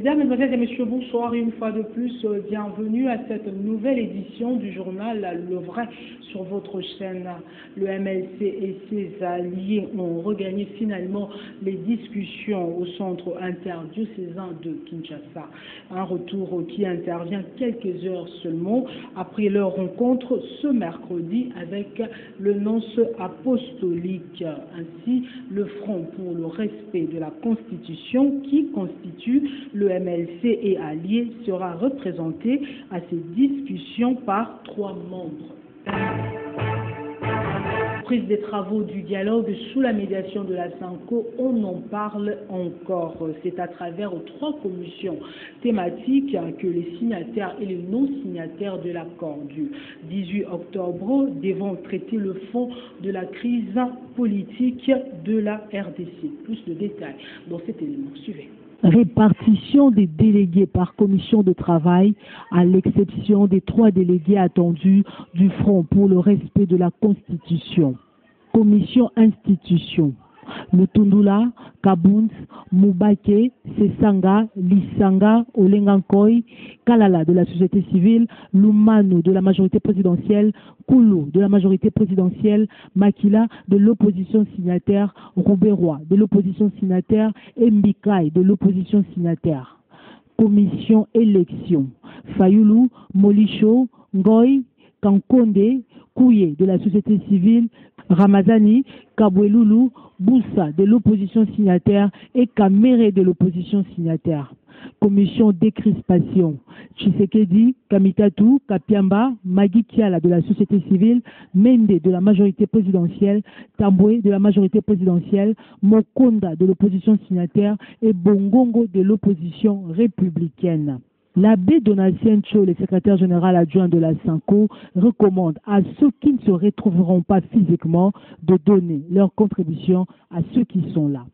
Mesdames, Mesdemoiselles et Messieurs, bonsoir et une fois de plus, bienvenue à cette nouvelle édition du journal Le Vrai sur votre chaîne. Le MLC et ses alliés ont regagné finalement les discussions au centre interdiocésain de Kinshasa. Un retour qui intervient quelques heures seulement après leur rencontre ce mercredi avec le nonce apostolique. Ainsi, le Front pour le respect de la Constitution qui constitue le MLC et alliés sera représenté à ces discussions par 3 membres. Prise des travaux du dialogue sous la médiation de la SANCO, on en parle encore. C'est à travers 3 commissions thématiques que les signataires et les non-signataires de l'accord du 18 octobre devront traiter le fond de la crise politique de la RDC. Plus de détails dans cet élément. Suivez. Répartition des délégués par commission de travail, à l'exception des 3 délégués attendus du Front pour le respect de la Constitution. Commission institution. Lutundula, Kabuns, Moubake, Sesanga, Lisanga, Olengankoi, Kalala de la société civile, Lumanu de la majorité présidentielle, Koulou de la majorité présidentielle, Makila de l'opposition signataire, Rouberois de l'opposition signataire et Mbikai de l'opposition signataire. Commission élection. Fayoulou, Molicho, Ngoy, Kankonde, Kouye de la société civile, Ramazani, Kaboueloulou, Boussa de l'opposition signataire et Kamere de l'opposition signataire. Commission décrispation. Tshisekedi, Kamitatu, Kapiamba, Magikiala de la société civile, Mende de la majorité présidentielle, Tamboué de la majorité présidentielle, Mokonda de l'opposition signataire et Bongongo de l'opposition républicaine. L'abbé Donatien Tcho, le secrétaire général adjoint de la SANCO, recommande à ceux qui ne se retrouveront pas physiquement de donner leur contribution à ceux qui sont là.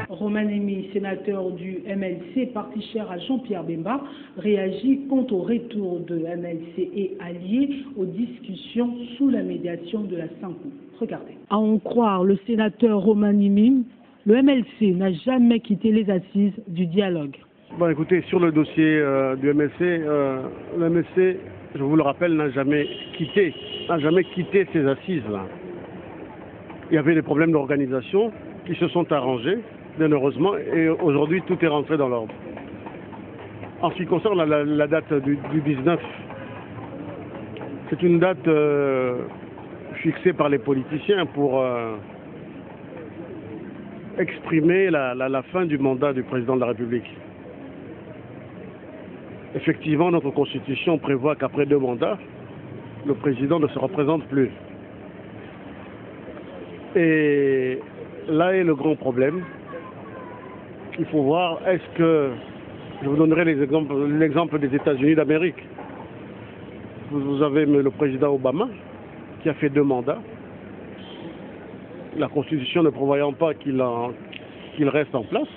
Romain Emi, sénateur du MLC, parti cher à Jean-Pierre Bemba, réagit quant au retour de MLC et alliés aux discussions sous la médiation de la SANCO. Regardez. À en croire le sénateur Romain Emi, le MLC n'a jamais quitté les assises du dialogue. Bon, écoutez, sur le dossier du MLC, le MLC, je vous le rappelle, n'a jamais quitté ces assises-là. Il y avait des problèmes d'organisation qui se sont arrangés, bien heureusement, et aujourd'hui, tout est rentré dans l'ordre. En ce qui concerne la date du 19, c'est une date fixée par les politiciens pour exprimer la fin du mandat du président de la République. Effectivement, notre Constitution prévoit qu'après 2 mandats, le président ne se représente plus. Et là est le grand problème. Il faut voir, est-ce que, je vous donnerai l'exemple des États-Unis d'Amérique. Vous avez le président Obama qui a fait 2 mandats. La Constitution ne prévoyant pas qu'il reste en place,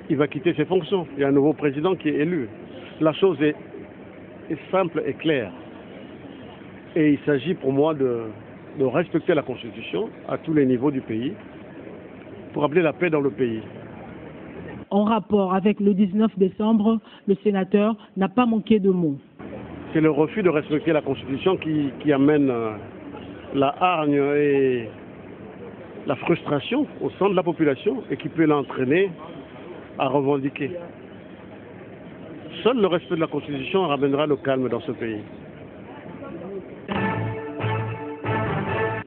il va quitter ses fonctions. Il y a un nouveau président qui est élu. La chose est simple et claire. Et il s'agit pour moi de respecter la Constitution à tous les niveaux du pays pour appeler la paix dans le pays. En rapport avec le 19 décembre, le sénateur n'a pas manqué de mots. C'est le refus de respecter la Constitution qui amène la hargne et la frustration au sein de la population et qui peut l'entraîner à revendiquer. Seul le respect de la Constitution ramènera le calme dans ce pays.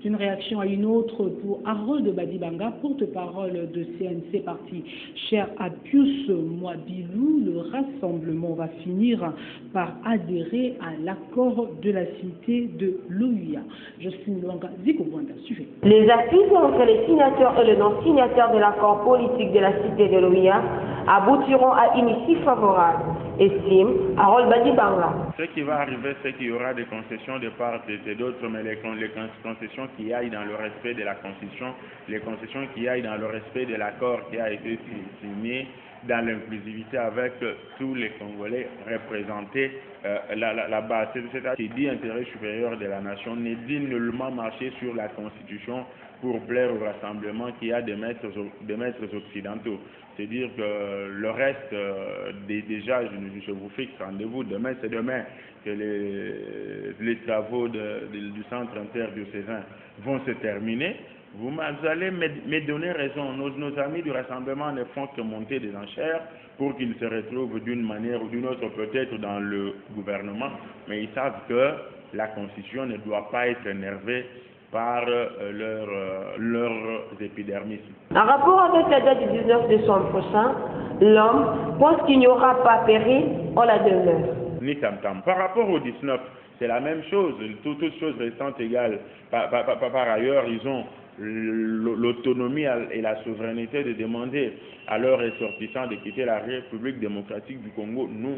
Une réaction à une autre pour Harold Badibanga, porte-parole de CNC Parti. Cher à Pius Mwabilou, le rassemblement va finir par adhérer à l'accord de la cité de l'OUA. Justine Luanga, Ziko Wanda, suivez. Les assises entre les signataires et les non-signataires de l'accord politique de la cité de l'OUA aboutiront à une issue favorable, estime Harold Badibanga. Ce qui va arriver, c'est qu'il y aura des concessions de part et d'autre, mais les concessions qui aillent dans le respect de la Constitution, les concessions qui aillent dans le respect de l'accord qui a été signé dans l'inclusivité avec tous les Congolais représentés là-bas. C'est-à-dire qui dit intérêt supérieur de la nation ne dit nullement marcher sur la Constitution pour plaire au rassemblement qui a des maîtres occidentaux. C'est-à-dire que le reste, déjà, je vous fixe rendez-vous, demain c'est demain que les travaux du centre interdiocésain vont se terminer. Vous allez me donner raison. Nos amis du rassemblement ne font que monter des enchères pour qu'ils se retrouvent d'une manière ou d'une autre peut-être dans le gouvernement, mais ils savent que la Constitution ne doit pas être énervée par leurs épidermismes. En rapport avec la date du 19 décembre prochain, l'homme pense qu'il n'y aura pas péril en la demeure. Ni tam-tam. Par rapport au 19, c'est la même chose, toutes choses restant égales. Par ailleurs, ils ont l'autonomie et la souveraineté de demander à leurs ressortissants de quitter la République démocratique du Congo. Nous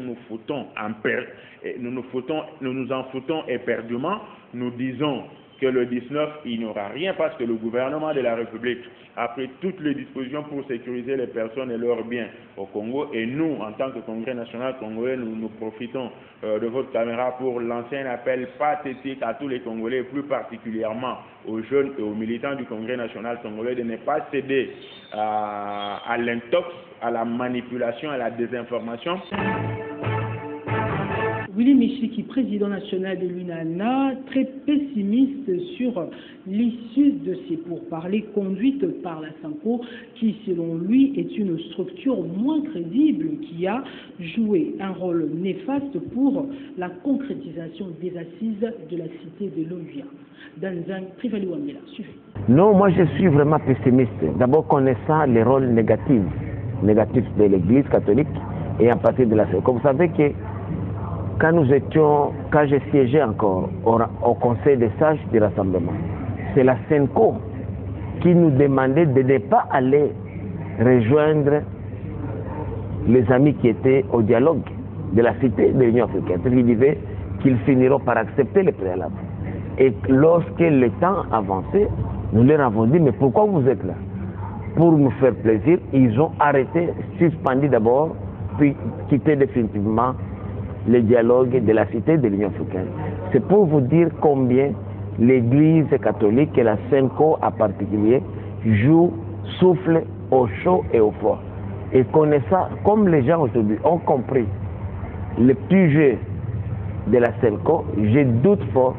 nous en foutons éperdument. Nous disons que le 19, il n'y aura rien parce que le gouvernement de la République a pris toutes les dispositions pour sécuriser les personnes et leurs biens au Congo. Et nous, en tant que Congrès national congolais, nous profitons de votre caméra pour lancer un appel pathétique à tous les Congolais, plus particulièrement aux jeunes et aux militants du Congrès national congolais, de ne pas céder à l'intox, à la manipulation, à la désinformation. Willy Michiki, président national de l'UNANA, très pessimiste sur l'issue de ces pourparlers conduites par la SENCO, qui selon lui est une structure moins crédible qui a joué un rôle néfaste pour la concrétisation des assises de la cité de l'OUA. Dans un Trivali Wambela, suivez. Non, moi je suis vraiment pessimiste. D'abord connaissant les rôles négatifs de l'Église catholique et en partie de la SENCO. Vous savez que quand je siégeais encore au Conseil des sages du rassemblement, c'est la SENCO qui nous demandait de ne pas aller rejoindre les amis qui étaient au dialogue de la cité de l'Union africaine. Ils disaient qu'ils finiront par accepter les préalables. Et lorsque le temps avançait, nous leur avons dit, mais pourquoi vous êtes là? Pour nous faire plaisir, ils ont arrêté, suspendu d'abord, puis quitté définitivement le dialogue de la cité de l'Union africaine. C'est pour vous dire combien l'Église catholique et la SENCO en particulier soufflent au chaud et au froid. Et connaissant, comme les gens aujourd'hui ont compris le petit jeu de la SENCO, je doute fort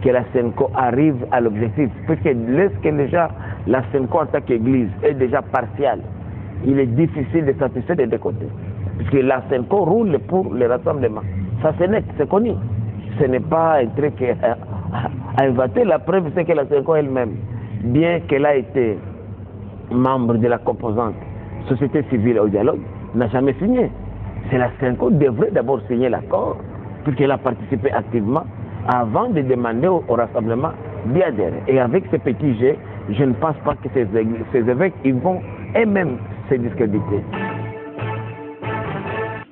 que la SENCO arrive à l'objectif. Parce que lorsque déjà la SENCO en tant qu'Église est déjà partiale, il est difficile de satisfaire des deux côtés. Puisque la SENCO roule pour le rassemblement. Ça c'est net, c'est connu. Ce n'est pas un truc à inventer. La preuve c'est que la SENCO elle-même, bien qu'elle a été membre de la composante société civile au dialogue, n'a jamais signé. C'est la SENCO devrait d'abord signer l'accord, puisqu'elle a participé activement, avant de demander au rassemblement d'y adhérer. Et avec ce petit jet, je ne pense pas que ces évêques ils vont eux-mêmes se discréditer.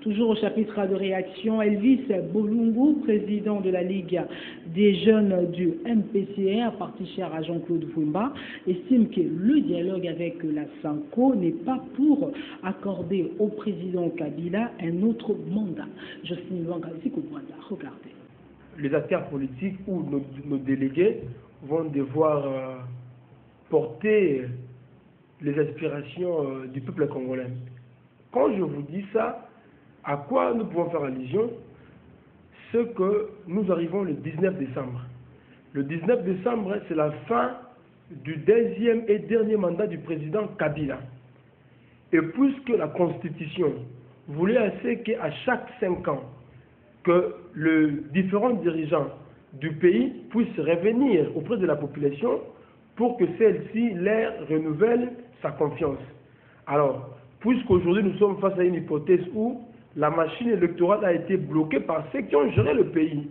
Toujours au chapitre de réaction, Elvis Bolungu, président de la Ligue des jeunes du MPCR, parti cher à Jean-Claude Fouimba, estime que le dialogue avec la SENCO n'est pas pour accorder au président Kabila un autre mandat. Justine Luangazi Koukwanda, regardez. Les acteurs politiques ou nos délégués vont devoir porter les aspirations du peuple congolais. Quand je vous dis ça, à quoi nous pouvons faire allusion? Ce que nous arrivons le 19 décembre. Le 19 décembre, c'est la fin du deuxième et dernier mandat du président Kabila. Et puisque la Constitution voulait assez qu'à chaque 5 ans, que les différents dirigeants du pays puissent revenir auprès de la population pour que celle-ci leur renouvelle sa confiance. Alors, puisqu'aujourd'hui nous sommes face à une hypothèse où la machine électorale a été bloquée par ceux qui ont géré le pays,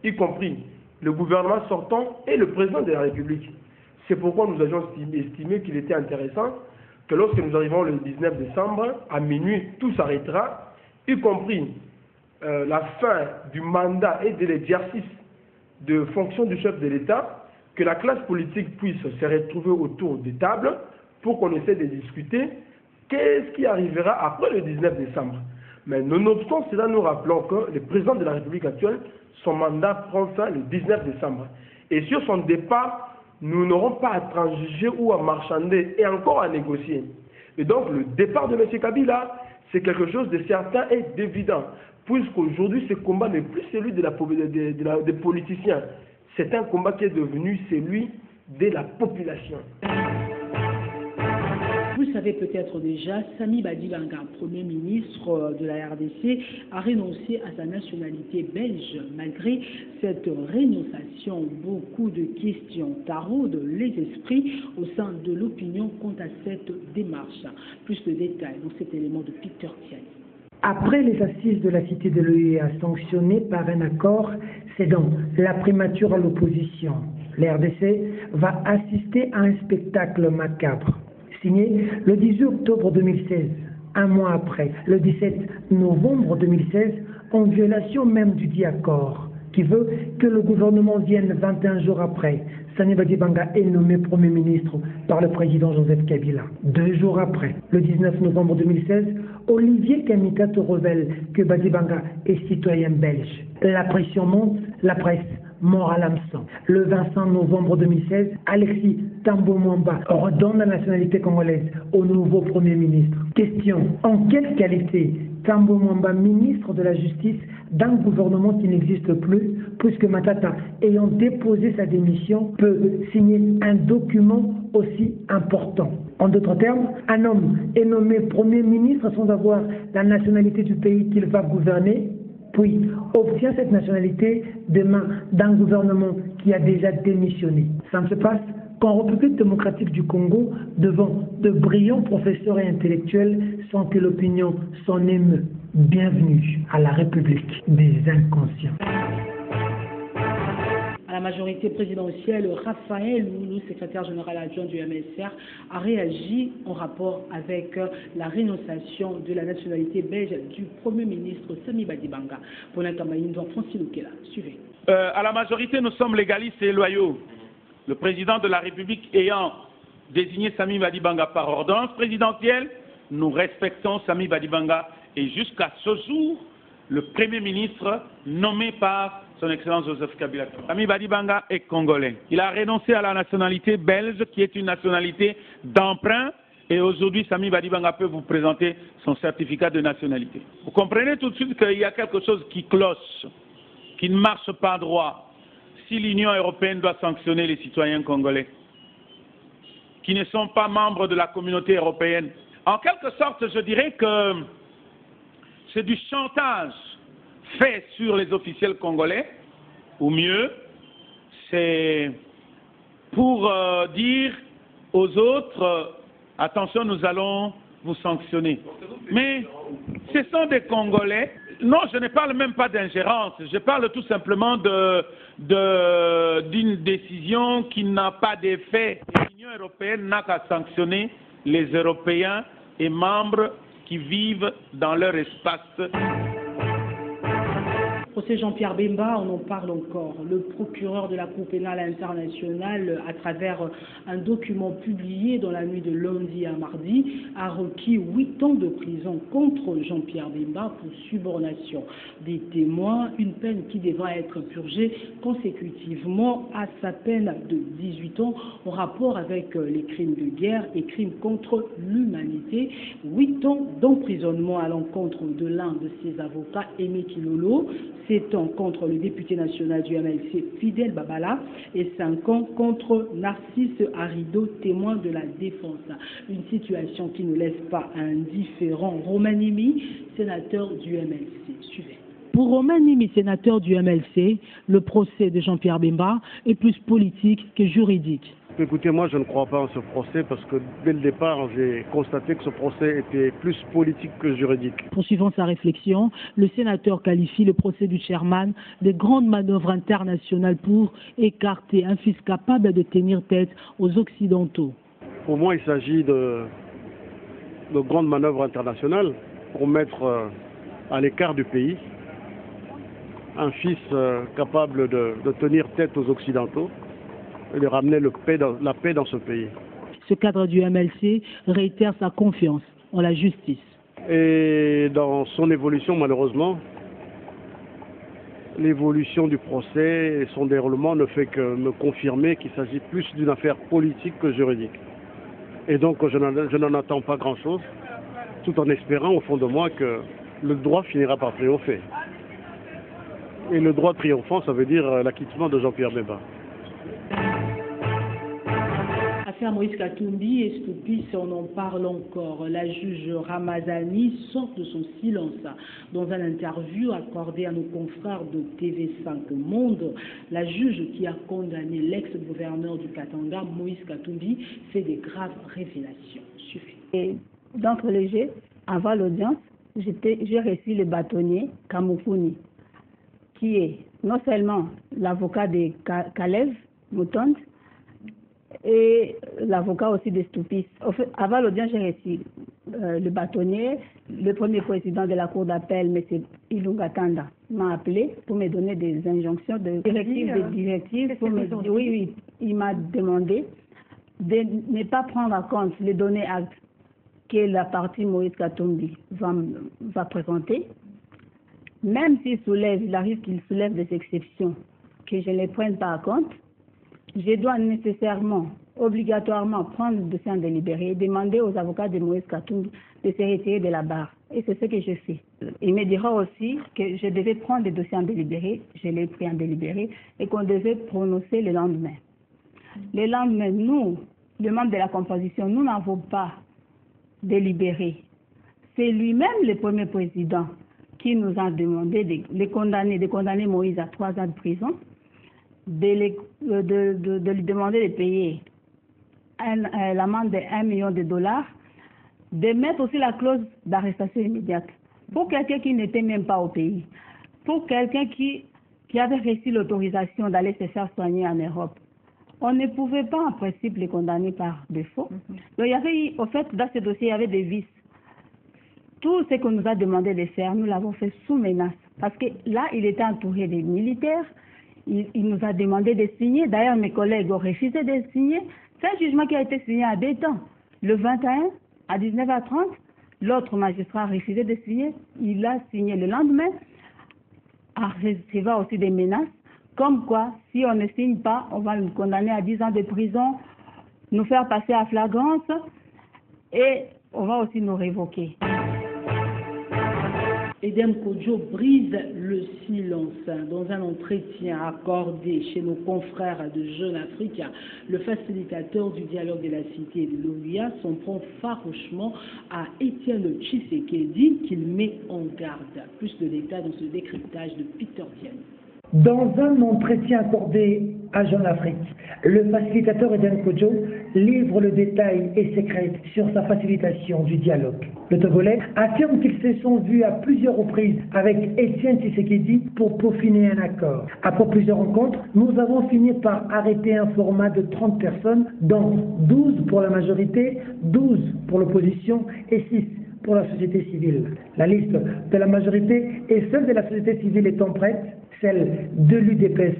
y compris le gouvernement sortant et le président de la République. C'est pourquoi nous avions estimé qu'il était intéressant que lorsque nous arrivons le 19 décembre, à minuit, tout s'arrêtera, y compris la fin du mandat et de l'exercice de fonction du chef de l'État, que la classe politique puisse se retrouver autour des tables pour qu'on essaie de discuter qu'est-ce qui arrivera après le 19 décembre. Mais nonobstant cela, nous rappelons que le président de la République actuelle, son mandat prend fin le 19 décembre. Et sur son départ, nous n'aurons pas à transiger ou à marchander et encore à négocier. Et donc le départ de M. Kabila, c'est quelque chose de certain et d'évident, puisqu'aujourd'hui ce combat n'est plus celui des politiciens. C'est un combat qui est devenu celui de la population. Vous savez peut-être déjà, Samy Badibanga, Premier ministre de la RDC, a renoncé à sa nationalité belge. Malgré cette rénonciation, beaucoup de questions taraudent les esprits au sein de l'opinion quant à cette démarche. Plus de détails dans cet élément de Peter Thiel. Après les assises de la Cité de l'OEA sanctionnées par un accord cédant la primature à l'opposition, la RDC va assister à un spectacle macabre. Signé le 18 octobre 2016, un mois après, le 17 novembre 2016, en violation même du dit accord, qui veut que le gouvernement vienne 21 jours après. Samy Badibanga est nommé Premier ministre par le président Joseph Kabila. 2 jours après, le 19 novembre 2016, Olivier Kamikato révèle que Badibanga est citoyen belge. La pression monte, la presse mort à l'hameçon. Le 25 novembre 2016, Alexis Tambo Mwamba redonne la nationalité congolaise au nouveau Premier ministre. Question, en quelle qualité Tambo Mwamba, ministre de la Justice d'un gouvernement qui n'existe plus, puisque Matata, ayant déposé sa démission, peut signer un document aussi important. En d'autres termes, un homme est nommé Premier ministre sans avoir la nationalité du pays qu'il va gouverner, puis obtient cette nationalité des mains d'un gouvernement qui a déjà démissionné. Ça ne se passe qu'en République démocratique du Congo, devant de brillants professeurs et intellectuels, sans que l'opinion s'en émeut. Bienvenue à la République des inconscients. À la majorité présidentielle, Raphaël Loulou, secrétaire général adjoint du MLCR, a réagi en rapport avec la rénonciation de la nationalité belge du Premier ministre Samy Badibanga. Pour l'intermaïndo, Francis Lukela, suivez. À la majorité, nous sommes légalistes et loyaux. Le président de la République ayant désigné Samy Badibanga par ordonnance présidentielle, nous respectons Samy Badibanga et jusqu'à ce jour, le Premier ministre nommé par son Excellence Joseph Kabila. Samy Badibanga est congolais. Il a renoncé à la nationalité belge qui est une nationalité d'emprunt et aujourd'hui Samy Badibanga peut vous présenter son certificat de nationalité. Vous comprenez tout de suite qu'il y a quelque chose qui cloche, qui ne marche pas droit si l'Union européenne doit sanctionner les citoyens congolais qui ne sont pas membres de la communauté européenne. En quelque sorte, je dirais que c'est du chantage fait sur les officiels congolais, ou mieux, c'est pour dire aux autres, attention, nous allons vous sanctionner. Mais ce sont des Congolais. Non, je ne parle même pas d'ingérence, je parle tout simplement d'une décision qui n'a pas d'effet. L'Union européenne n'a qu'à sanctionner les Européens et membres qui vivent dans leur espace. Procès Jean-Pierre Bemba, on en parle encore. Le procureur de la Cour pénale internationale, à travers un document publié dans la nuit de lundi à mardi, a requis 8 ans de prison contre Jean-Pierre Bemba pour subornation des témoins, une peine qui devra être purgée consécutivement à sa peine de 18 ans en rapport avec les crimes de guerre et crimes contre l'humanité. 8 ans d'emprisonnement à l'encontre de l'un de ses avocats, Aimé Kilolo, 7 ans contre le député national du MLC, Fidel Babala, et 5 ans contre Narcisse Arido, témoin de la défense. Une situation qui ne laisse pas indifférent Romanimi, sénateur du MLC. Suivez. Pour Romanimi, sénateur du MLC, le procès de Jean-Pierre Bemba est plus politique que juridique. Écoutez, moi je ne crois pas en ce procès parce que dès le départ j'ai constaté que ce procès était plus politique que juridique. Poursuivant sa réflexion, le sénateur qualifie le procès du chairman de grande manœuvre internationale pour écarter un fils capable de tenir tête aux Occidentaux. Pour moi il s'agit de grandes manœuvres internationales pour mettre à l'écart du pays un fils capable de tenir tête aux Occidentaux et de ramener la paix dans ce pays. Ce cadre du MLC réitère sa confiance en la justice. Et dans son évolution, malheureusement, l'évolution du procès et son déroulement ne fait que me confirmer qu'il s'agit plus d'une affaire politique que juridique. Et donc je n'en attends pas grand-chose, tout en espérant au fond de moi que le droit finira par triompher. Et le droit triomphant, ça veut dire l'acquittement de Jean-Pierre Bemba. Affaire Moïse Katumbi et Stupis, on en parle encore. La juge Ramazani sort de son silence. Dans une interview accordée à nos confrères de TV5 Monde, la juge qui a condamné l'ex-gouverneur du Katanga, Moïse Katumbi, fait des graves révélations. Suffit. Et d'entre les jeux, avant l'audience, j'ai reçu le bâtonnier Kamukuni, qui est non seulement l'avocat de Kalev Moutonde, et l'avocat aussi de Stupis. En fait, avant l'audience, j'ai reçu le bâtonnier, le premier président de la cour d'appel, M. Ilunga Tanda, m'a appelé pour me donner des injonctions, des directives. Oui, il m'a demandé de ne pas prendre en compte les données actes que la partie Moïse Katumbi va présenter, même s'il soulève, il arrive qu'il soulève des exceptions, que je ne les prenne pas en compte. Je dois nécessairement, obligatoirement prendre le dossier en délibéré et demander aux avocats de Moïse Katumbi de se retirer de la barre. Et c'est ce que je fais. Il me dira aussi que je devais prendre le dossier en délibéré, je l'ai pris en délibéré, et qu'on devait prononcer le lendemain. Le lendemain, nous, les membres de la composition, nous n'avons pas délibéré. C'est lui-même le premier président qui nous a demandé de condamner Moïse à 3 ans de prison, de lui demander de payer l'amende de $1 million, de mettre aussi la clause d'arrestation immédiate pour quelqu'un qui n'était même pas au pays, pour quelqu'un qui avait reçu l'autorisation d'aller se faire soigner en Europe. On ne pouvait pas en principe les condamner par défaut. Donc, il y avait, au fait, dans ce dossier, il y avait des vices. Tout ce qu'on nous a demandé de faire, nous l'avons fait sous menace. Parce que là, il était entouré des militaires. Il nous a demandé de signer. D'ailleurs, mes collègues ont refusé de signer. C'est un jugement qui a été signé à 2 temps. Le 21, à 19h30, l'autre magistrat a refusé de signer. Il a signé le lendemain, en recevant aussi des menaces, comme quoi, si on ne signe pas, on va nous condamner à 10 ans de prison, nous faire passer à flagrance, et on va aussi nous révoquer. Edem Kodjo brise le silence. Dans un entretien accordé chez nos confrères de Jeune Afrique, le facilitateur du dialogue de la cité de l'OUA s'en prend farouchement à Étienne Tshisekedi qu'il met en garde. Plus de détails dans ce décryptage de Peter Diane. Dans un entretien accordé à Jeune Afrique, le facilitateur Edem Kodjo livre le détail et secret sur sa facilitation du dialogue. Le Togolais affirme qu'ils se sont vus à plusieurs reprises avec Étienne Tshisekedi pour peaufiner un accord. Après plusieurs rencontres, nous avons fini par arrêter un format de 30 personnes, dont 12 pour la majorité, 12 pour l'opposition et 6 pour la société civile. La liste de la majorité et celle de la société civile étant prête, celle de l'UDPS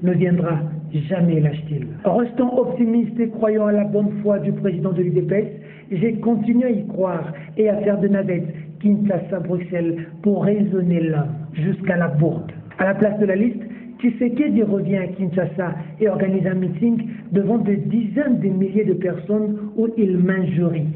ne viendra jamais, lâche-t-il. Restant optimiste et croyant à la bonne foi du président de l'UDPS, j'ai continué à y croire et à faire de navettes Kinshasa-Bruxelles pour raisonner l'homme jusqu'à la bourde. À la place de la liste, Tshisekedi revient à Kinshasa et organise un meeting devant des dizaines de milliers de personnes où il m'injurie.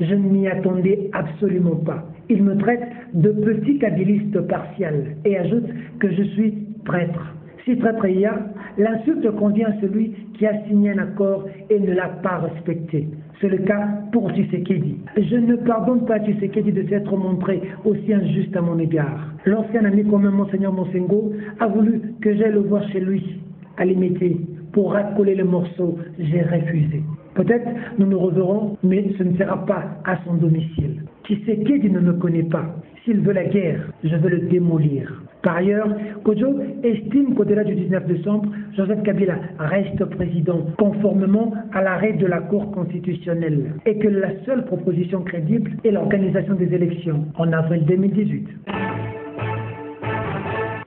Je ne m'y attendais absolument pas. Il me traite de petit kabbyliste partial et ajoute que je suis prêtre. Si prêtre il y a, l'insulte convient à celui qui a signé un accord et ne l'a pas respecté. C'est le cas pour Tshisekedi. Je ne pardonne pas à Tshisekedi de s'être montré aussi injuste à mon égard. L'ancien ami commun Monseigneur Monsengo a voulu que j'aille le voir chez lui, à Limité, pour racoler le morceau. J'ai refusé. Peut-être nous nous reverrons, mais ce ne sera pas à son domicile. Tshisekedi ne me connaît pas. S'il veut la guerre, je veux le démolir. Par ailleurs, Kodjo estime qu'au-delà du 19 décembre, Joseph Kabila reste président conformément à l'arrêt de la Cour constitutionnelle et que la seule proposition crédible est l'organisation des élections en avril 2018.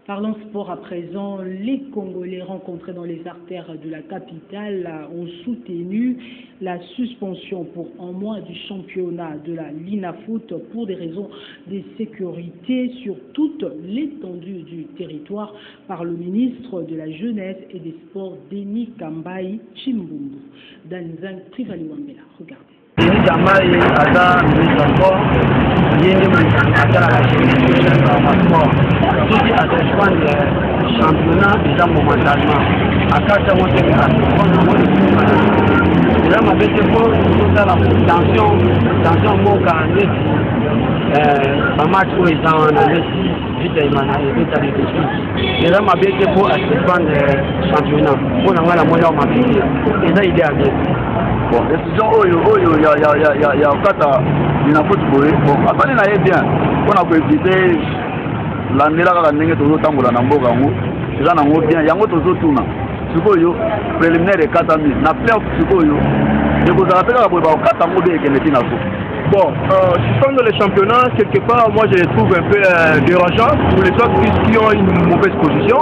Parlons sport à présent. Les Congolais rencontrés dans les artères de la capitale ont soutenu la suspension pour un mois du championnat de la Linafoot pour des raisons de sécurité sur toute l'étendue du territoire par le ministre de la Jeunesse et des Sports, Denis Kambai Chimbumbu. Dans un Trivali Wambela, regardez. Kambai Ada ministre sport yeye atala la sport tout à suspendre championnat déjà momentanément akata mote là ma bête pour toute la tension moka neti ba match où ils ont en Messi vite imana et vite avec les là ma bête pour suspendre championnat pour ngala moya ma bête et ça idée à bien. Bon, décision ya kata Linafoot boy bon afani na ye bien on a éviter la ndela kala ndenge tozo tambola na mboka ngo eza nango bien yango tozo tuna sikoyo préliminaire 4000 na playoff sikoyo ekozala pe kaka boye bakokata ngo be ekende tina so. Bon, suspendre les championnats, quelque part, moi je les trouve un peu dérangeants pour les autres qui ont une mauvaise position.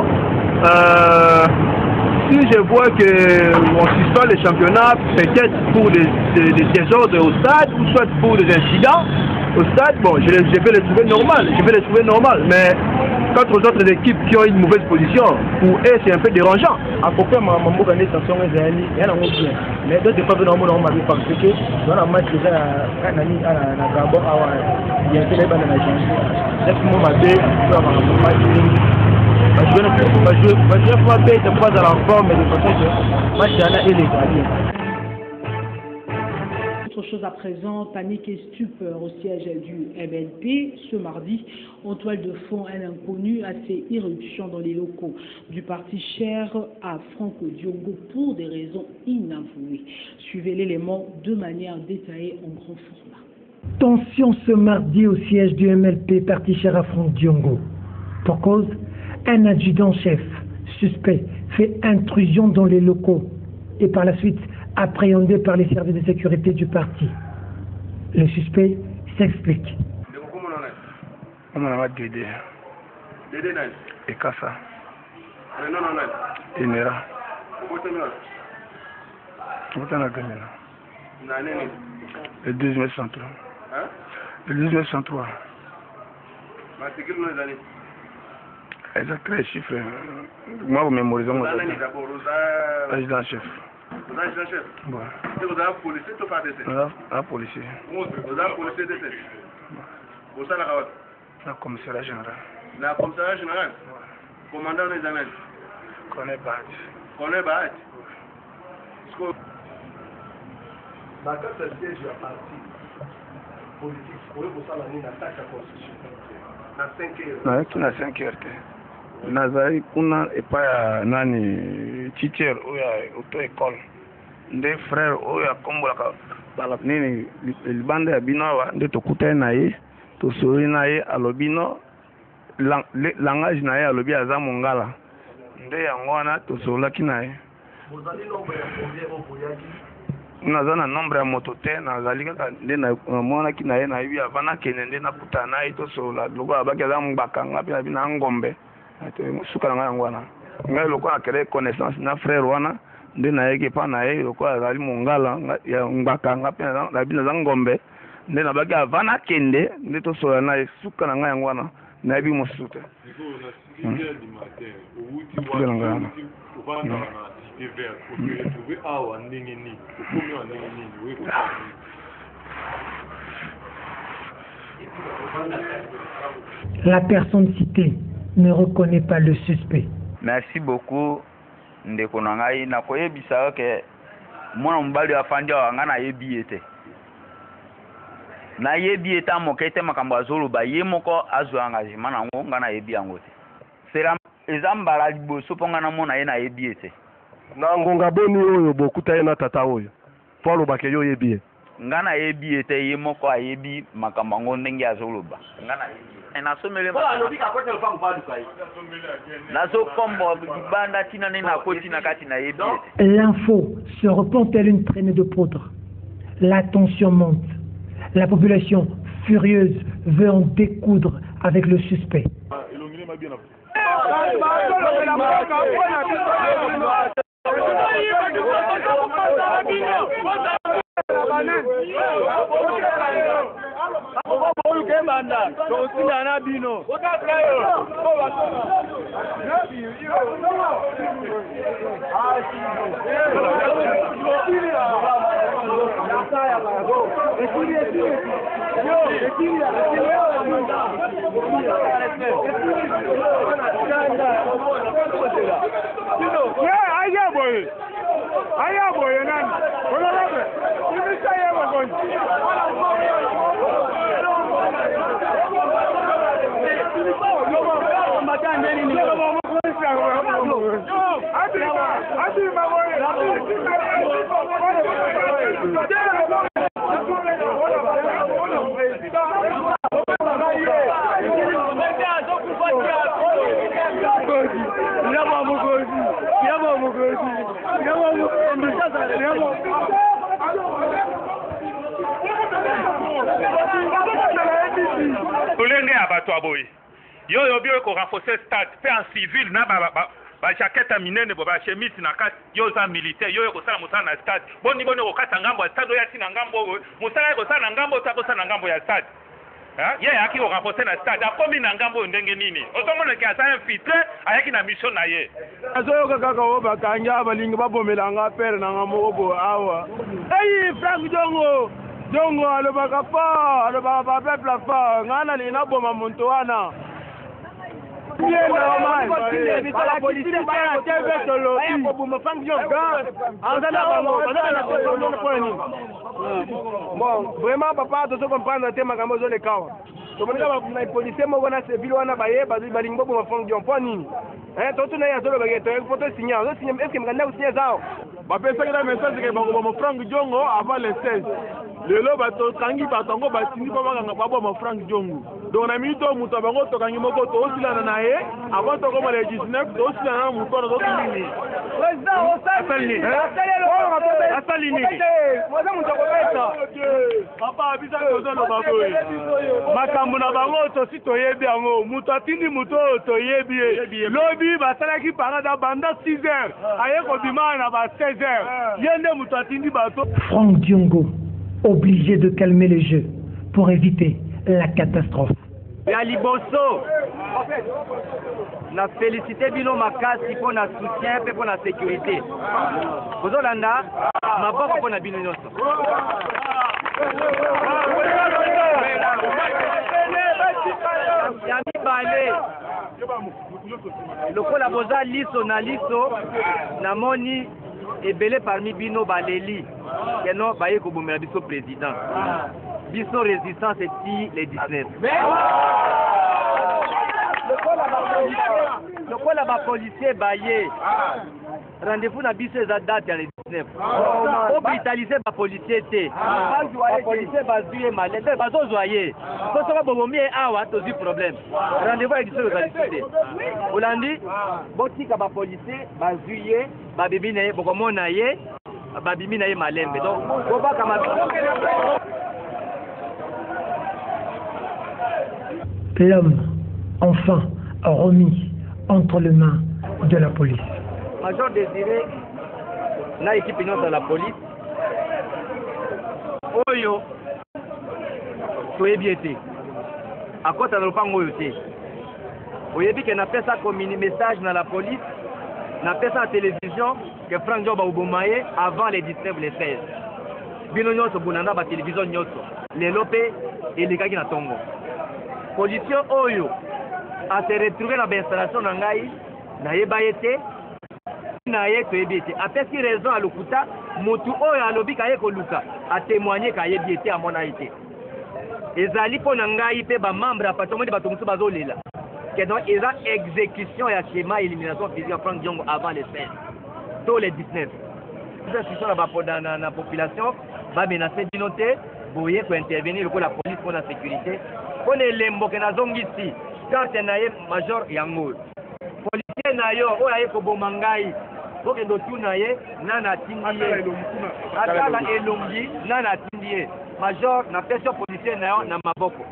Si je vois qu'on suspend les championnats, peut-être pour des désordres au stade ou soit pour des incidents au stade, bon, je vais les trouver normal. Mais quant aux autres équipes qui ont une mauvaise position, pour eux c'est un peu dérangeant. À peu près, ma gagné sanction il y a un bien. Mais d'autres pas venir en m'a vu parce que dans la match déjà à la Gabon, il y a un peu de banane à changer. C'est pour moi match. Je vais pas dans la forme de façon que match est illégal. Autre chose à présent, panique et stupeur au siège du MLP. Ce mardi, en toile de fond, un inconnu a fait irruption dans les locaux du parti cher à Franco Diongo pour des raisons inavouées. Suivez l'élément de manière détaillée en grand format. Tension ce mardi au siège du MLP, parti cher à Franco Diongo. Pour cause, un adjudant-chef suspect fait intrusion dans les locaux et par la suite appréhendé par les services de sécurité du parti. Le suspect s'explique. Le 1903. Le 1903. Exactement, les chiffres. Moi, vous mémorisez mon adjudant-chef. Vous avez un chef? Bon. Et vous avez un policier ou pas d'essai? Un policier. Vous avez un policier d'essai? Vous savez la commissariat général. La commissariat général? Commandant des années? Connaît Bahat. Connaît Bahat? Dans quel siège il y a parti politique? Pour vous ça l'année d'attaque à la constitution. Na 5 heures. Na 5 heures. Nazari kuna epa nani teacher oya auto école nde frère oya kombola ka bala nini libanda ya bino wa nde tokuta na ye to sori na ye alobino langage na ye alobi aza mongala nde yango wana to solaki na ye naza na nombre ya moto te nazali kaka nde namonaki na ye na yebi avana kende nde nakuta na ye to sola lokola abaki aza mbakanga mpe na ngombe suka na ngai yango wana ngai lokola akele connaissance na frère wana nde nayeki epa na ye lokola azali mongala ya ngbakanga mpe nabi naza ngombe nde nabaki avana kende nde tosola na ye suka na ngai yango wana nayebi mosusu te La personne citée ne reconnaît pas le suspect. Merci beaucoup. Ndeko na ngai na koyebisa ke mwana mobali afandi anga na yebi ete. Na yebi eta mokete makambo azoloba ye moko azwa engagement nango nga na yebi yango te. Sera ezambala liboso ponga na mona ye na yebi ete. Na ngonga boni oyo bokuta ye na tata oyo. Paulo bakeyo yebi. Nga na yebi ete ye moko ayebi makambo ngo ndenge azoloba. Nga na yebi. Nasomele L'info se répand telle une traînée de poudre. La tension monte. La population furieuse veut en découdre avec le suspect. Yo bio ko renforcer stade fait en civil na ba jaquette minene bo ba chemise na kat yo za militaire yo ko sala musala na stade boni ko kata ngambo ya stade ya tina ngambo musala ko sala ngambo ta ko sala ngambo ya stade ye yaki ko renforcer na stade akomi na ngambo ndenge nini otomona ki asa infiltré ayaki na mission na ye azoyo kaka o bakanja balingi babomelanga pere na ngambo bo awa Frank Jongo alobaka pa alobaka pa peuple fa ngana ni na boma muntu wana bon vraiment papa to comprendre te makambo zo le kawa to monika na police mo wana civil wana baye balingo bo Frank Jongo po nini to tuna ya zolo bagé to photo signal zo signal est-ce que mkanda usinya zao bapesa kila message ke bango bo Frank Jongo avant le 16 lelo bato kangi batongo batindi ko bakanga babo ma Frank Jongo donc na mito muto bango to kangi moko to osilana na ye avant to ko le 19 to osilana na muto to nini président osali asali nini moza muto ko pesa papa bisa ko zo no babo makambo na bango to sito yebi yango muto atindi muto to yebi lobi basalaki parada banda 6h aye ko bima na ba 16h yende muto atindi bato Frank Jongo obligé de calmer le jeu pour éviter la catastrophe. Ya liboso na félicité bino makasi pour na soutien pe pour na sécurité. Kozolanda maboko pour na bino nyonso. Ya mibale lokola boza liso na moni ebele parmi bino baleli keno baye kobomela biso président biso résistance eti les 19 lokola bapolisier baye rendez-vous na biso eza date ya les 19 obrutalize bapolisier te bapolisier bazwi ye malete bazozwa ye so soko bobomi ye awa tozwi problème rendez-vous ya biso ezalisi te olandi botika bapolisier bazwi ye babimi na ye bokomona ye babimi na ye malembe donc bobaka l'homme enfin remis entre les mains de la police. Major Désiré na équipe nyonso ya la police oyo toyebi ete akota na lopango oyo te oyebi ke napesa message na la police napesa na télévision que Frank Jongo baoboma ye avant les 19 les 16 bino nyonso bonanda ba télévision nyonso lelo pe elekaki na tongo position oyo a se retrouver na installation na ngai nayeba ye te na ye toyebi ete apesi raison à lokuta motu oyo alobi kaye koluka atémoigner kayebi ete amona ye te ezali mpo na ngai mpe bamembre ya patomoni bato mosusu bazolela que donc eza exécution ya schéma élimination physique ya Frank Jongo avant les 16 to les 19 institution na population bamenace bino te boye kointervenir lokola police mpo na sécurité mpo na elembo ke nazongisi carte na ye major yango policier na yo oyo aye koboma ngai okende otuna ye nana atindi ye atala elongi nana atindi ye major napesi yo policier na yo na maboko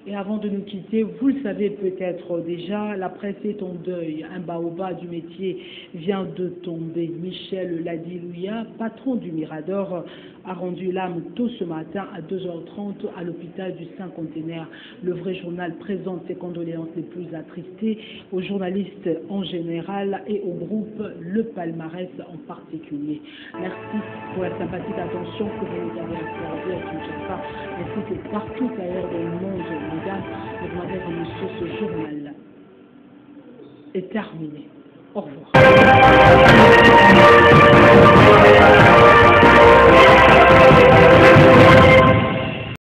Et avant de nous quitter, vous le savez peut-être déjà, la presse est en deuil. Un baobab du métier vient de tomber. Michel Ladilouya, patron du Mirador, a rendu l'âme tôt ce matin à 2h30 à l'hôpital du Saint-Contenaire. Le vrai journal présente ses condoléances les plus attristées aux journalistes en général et au groupe Le Palmarès en particulier. Merci pour la sympathique attention que vous nous avez accordée à Kinshasa, ainsi que partout ailleurs dans le monde. Mesdames, mesdemoiselles et messieurs, ce journal est terminé. Au revoir.